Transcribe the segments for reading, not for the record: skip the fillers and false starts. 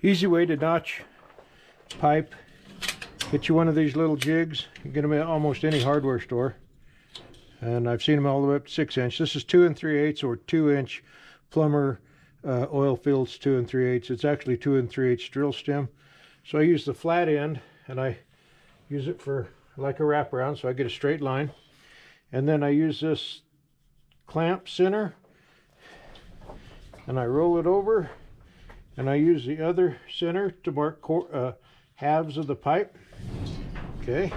Easy way to notch pipe. Get you one of these little jigs. You get them at almost any hardware store. And I've seen them all the way up to 6-inch. This is 2 3/8 or 2-inch plumber oil fields 2 3/8. It's actually 2 3/8 drill stem. So I use the flat end and I use it for like a wraparound, so I get a straight line. And then I use this clamp center and I roll it over, and I use the other center to mark halves of the pipe. Okay.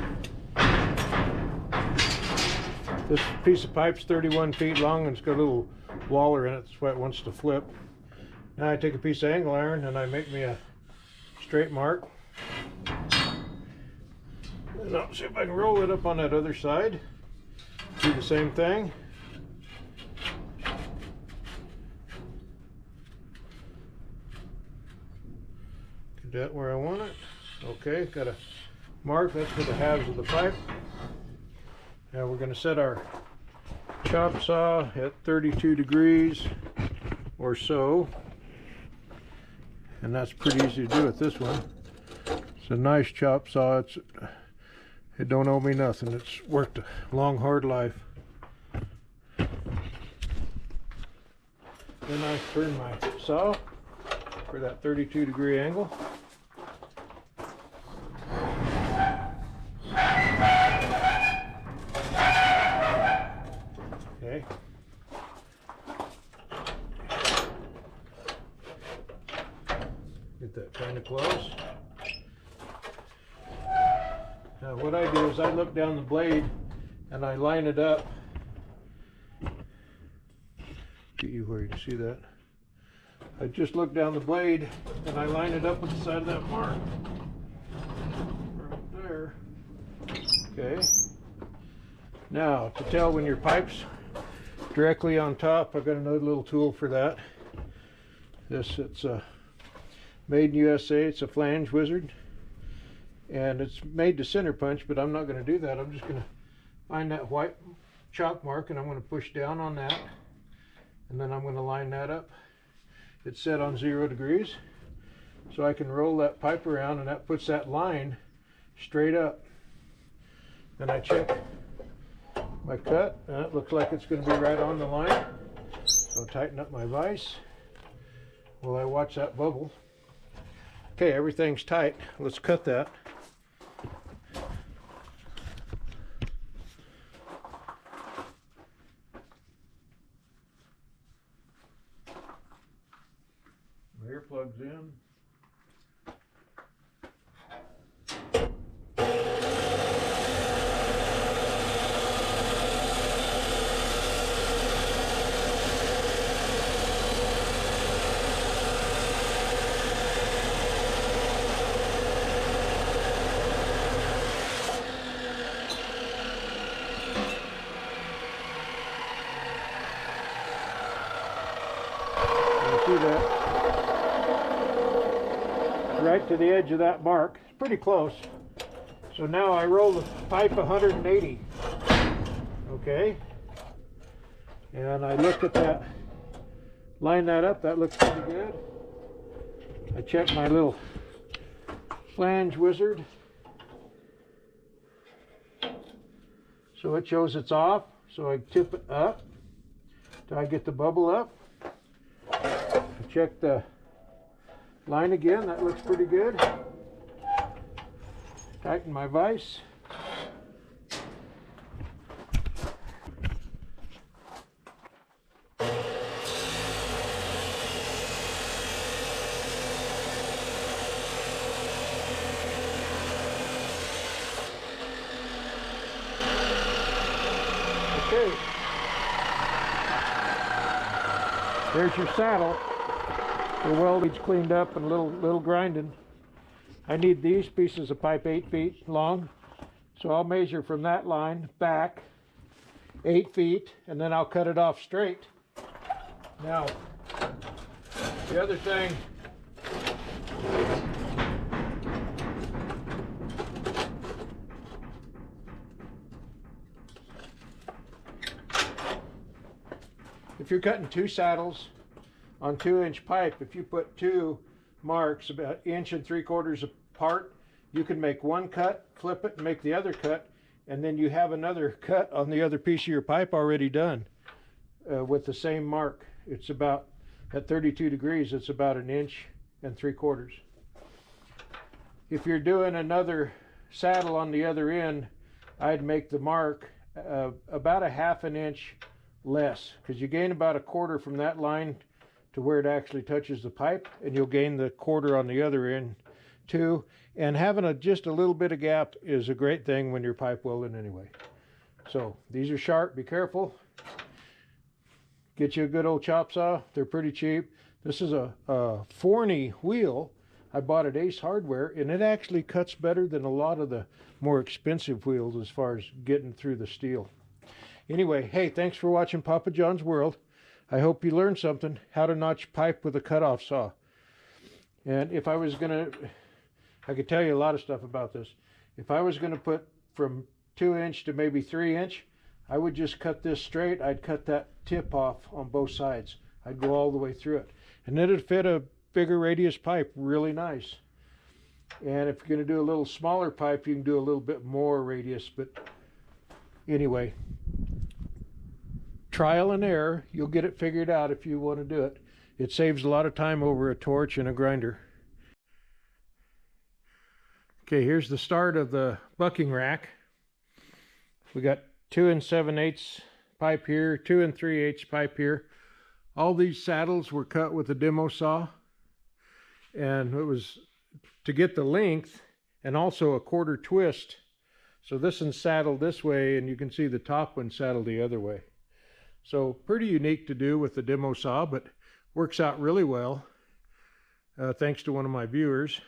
This piece of pipe's 31 feet long and it's got a little waller in it. That's why it wants to flip. Now I take a piece of angle iron and I make me a straight mark. And I'll see if I can roll it up on that other side. Do the same thing. Get that where I want it. Okay, got a mark. That's for the halves of the pipe. Now we're going to set our chop saw at 32 degrees or so. And that's pretty easy to do with this one. It's a nice chop saw. It don't owe me nothing. It's worked a long, hard life. Then I turn my saw for that 32-degree angle. Okay. Get that kind of close. Now what I do is I look down the blade and I line it up. Get you where you can see that. I just look down the blade and I line it up with the side of that mark. Right there. Okay. Now to tell when your pipe's directly on top, I've got another little tool for that. It's made in USA. It's a flange wizard. And it's made to center punch, but I'm not going to do that. I'm just going to find that white chalk mark and I'm going to push down on that. And then I'm going to line that up. It's set on 0 degrees. So I can roll that pipe around and that puts that line straight up. Then I check my cut and it looks like it's going to be right on the line. So tighten up my vise while I watch that bubble. Okay, everything's tight. Let's cut that. Here plugs in. See that? Right to the edge of that mark. It's pretty close. So now I roll the pipe 180. Okay. And I look at that, line that up. That looks pretty good. I check my little flange wizard. So it shows it's off. So I tip it up till I get the bubble up. Check the line again. That looks pretty good. Tighten my vise. Okay. There's your saddle. The welding's cleaned up and a little grinding. I need these pieces of pipe 8 feet long, so I'll measure from that line back 8 feet, and then I'll cut it off straight. Now, the other thing, if you're cutting 2 saddles on 2-inch pipe, if you put 2 marks about 1 3/4 apart, you can make one cut, clip it, and make the other cut, and then you have another cut on the other piece of your pipe already done with the same mark. It's about, at 32 degrees, it's about 1 3/4 inches. If you're doing another saddle on the other end, I'd make the mark about 1/2 inch less, because you gain about 1/4 from that line to where it actually touches the pipe, and you'll gain the 1/4 on the other end too. And having just a little bit of gap is a great thing when you're pipe welding anyway. So these are sharp, be careful. Get you a good old chop saw, they're pretty cheap. This is a Forney wheel I bought at Ace Hardware, and it actually cuts better than a lot of the more expensive wheels as far as getting through the steel. Anyway, hey, thanks for watching Papa John's World. I hope you learned something, how to notch pipe with a cutoff saw. And if I was gonna, I could tell you a lot of stuff about this. If I was gonna put from 2 inch to maybe 3 inch, I would just cut this straight. I'd cut that tip off on both sides. I'd go all the way through it. And it'd fit a bigger radius pipe really nice. And if you're going to do a little smaller pipe, you can do a little bit more radius. But anyway, trial and error, you'll get it figured out if you want to do it. It saves a lot of time over a torch and a grinder. Okay, here's the start of the bucking rack. We got 2 7/8 pipe here, 2 3/8 pipe here. All these saddles were cut with a demo saw, and it was to get the length and also a 1/4 twist. So this one's saddled this way, and you can see the top one saddled the other way. So pretty unique to do with the demo saw, but works out really well, thanks to one of my viewers.